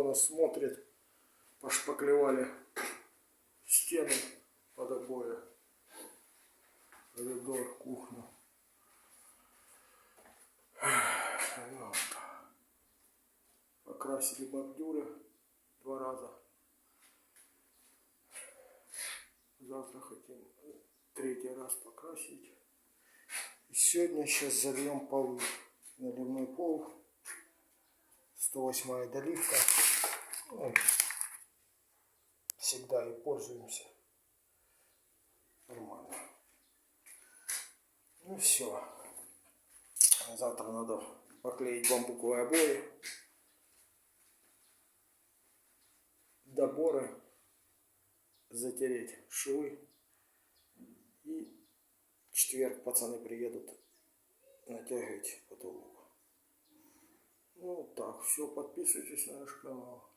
кто нас смотрит. Пошпаклевали стены под обои. Коридор, кухню. Вот. Покрасили бордюры 2 раза. Завтра хотим 3-й раз покрасить. И сегодня сейчас зальем полы. Наливной пол. 108-я доливка. Ну, всегда и пользуемся. Нормально. Ну все. Завтра надо поклеить бамбуковые обои. Доборы. Затереть швы. И в четверг пацаны приедут натягивать потолок. Ну так, все, подписывайтесь на наш канал.